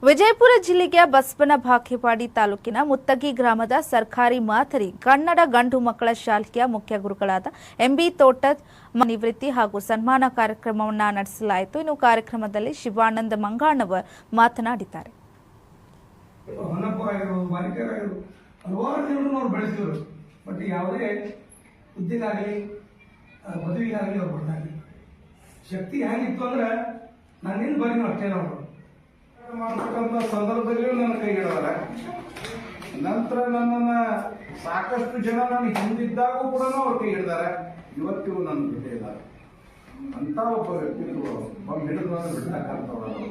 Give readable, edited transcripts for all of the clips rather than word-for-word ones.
ವಿಜಯಪುರ ಜಿಲ್ಲೆಯ ಬಸವನ ಬಾಗೇವಾಡಿ ತಾಲೂಕಿನ ಮುತ್ತಗಿ ಗ್ರಾಮದ ಸರ್ಕಾರಿ ಮಾದರಿ ಕನ್ನಡ ಗಂಡು ಮಕ್ಕಳ ಶಾಲೆಯ ಮುಖ್ಯ ಗುರುಗಳಾದ ಎಂಬಿ ತೋಟದ ನಿವೃತ್ತಿ ಹಾಗೂ ಸನ್ಮಾನ ಕಾರ್ಯಕ್ರಮವನ್ನು ನಡೆಸಲಾಯಿತು. ಇನ್ನು ಕಾರ್ಯಕ್ರಮದಲ್ಲಿ ಶಿವಾನಂದ ಮಂಗಾಣವರ್ ಮಾತನಾಡಿದ್ದಾರೆ. ಶಕ್ತಿ ಹೇಗಿತ್ತು ಅಂದ್ರೆ ನಾನೇನು ಬರೀ ಅಷ್ಟೇ ಮಾಡ್ತಕ್ಕಂಥ ಸಂದರ್ಭದಲ್ಲಿ ನನ್ನ ಕೈ ಹಿಡಿದಾರೆ. ನಂತರ ನನ್ನನ್ನ ಸಾಕಷ್ಟು ಜನ ನಾನು ಹಿಂದಿದ್ದಾಗೂ ಕೂಡ ಅವ್ರು ಕೈ ಹಿಡಿದಾರೆ. ಇವತ್ತಿಗೂ ನನ್ನ ಜೊತೆ ಇದ್ದಾರೆ. ಅಂತ ಒಬ್ಬ ವ್ಯಕ್ತಿಗಳು ಒಬ್ಬ ಹಿಡಿದು ಬಿಡ್ತಕ್ಕಂಥವ್ರು,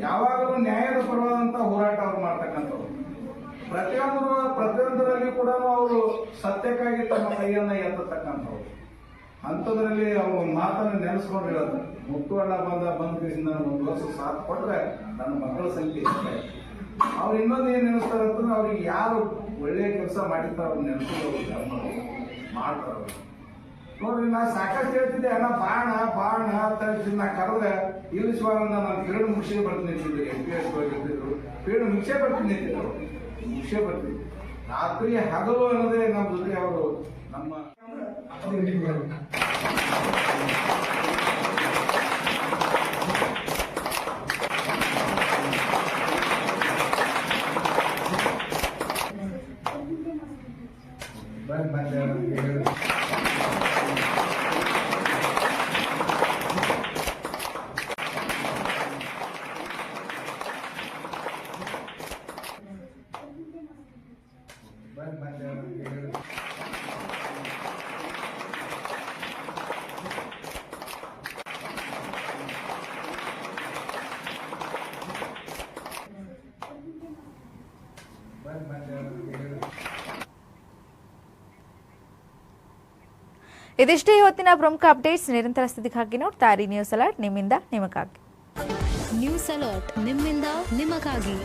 ಯಾವಾಗಲೂ ನ್ಯಾಯದ ಪರವಾದಂತ ಹೋರಾಟ ಅವ್ರು ಮಾಡ್ತಕ್ಕಂಥವ್ರು. ಪ್ರತಿಯೊಂದರಲ್ಲಿ ಕೂಡ ಅವರು ಸತ್ಯಕ್ಕಾಗಿ ತಮ್ಮ ಕೈಯನ್ನ ಎತ್ತತಕ್ಕಂಥವ್ರು. ಅಂಥದ್ರಲ್ಲಿ ಅವ್ರು ಮಾತನ್ನು ನೆನೆಸ್ಕೊಂಡು ಹೇಳೋದು, ಮುತ್ತುವಣ್ಣ ಬಂದ್ರಿಂದ ಒಂದು ವರ್ಷ ಸಾಥ್ ಕೊಟ್ರೆ ನನ್ನ ಮಕ್ಕಳ ಸಂಖ್ಯೆ ಇರುತ್ತೆ. ಅವ್ರು ಇನ್ನೊಂದು ಏನ್ ನೆನೆಸ್ತಾರೆ ಅಂತಂದ್ರೆ ಅವ್ರಿಗೆ ಯಾರು ಒಳ್ಳೆಯ ಕೆಲಸ ಮಾಡಿರ್ತಾರ ಅವ್ರು ನೆನೆಸ್ಕೊಂಡು ಮಾಡ್ತಾರ. ನೋಡ್ರಿ, ನಾ ಸಾಕಷ್ಟು ಹೇಳ್ತಿದ್ದೆ, ಅಣ್ಣ ಬಾಣ ಅಂತ ನಾ ಕರೆದ್ರೆ ಇಲ್ಲಿ ಶಿವಾನಂದ ನಾನು ಪೀರಿಯಡ್ ಮುಗಿಸೇ ಬರ್ತೀನಿ ನಿಂತಿದ್ರು. MPS ಹೋಗಿರ್ತಿದ್ರು, ಪೀರಿಯಡ್ ಮುಗಿಸೇ ಬರ್ತೀನಿ ನಿಂತಿದ್ರು, ಮುಗಿಸೇ ಬರ್ತೀನಿ. ರಾತ್ರಿ ಹಗಲು ಅನ್ನೋದೇ ನಮ್ಮ ಜೊತೆ ಅವರು ನಮ್ಮ ಇದಿಷ್ಟೇ ಇವತ್ತಿನ ಪ್ರಮುಖ ಅಪ್ಡೇಟ್ಸ್. ನಿರಂತರ ಸ್ಥಿತಿಗಾಗಿ ನೋಡ್ತಾ ಇರಿ ನ್ಯೂಸ್ ಅಲರ್ಟ್, ನಿಮ್ಮಿಂದ ನಿಮಗಾಗಿ. ನ್ಯೂಸ್ ಅಲರ್ಟ್, ನಿಮ್ಮಿಂದ ನಿಮಗಾಗಿ.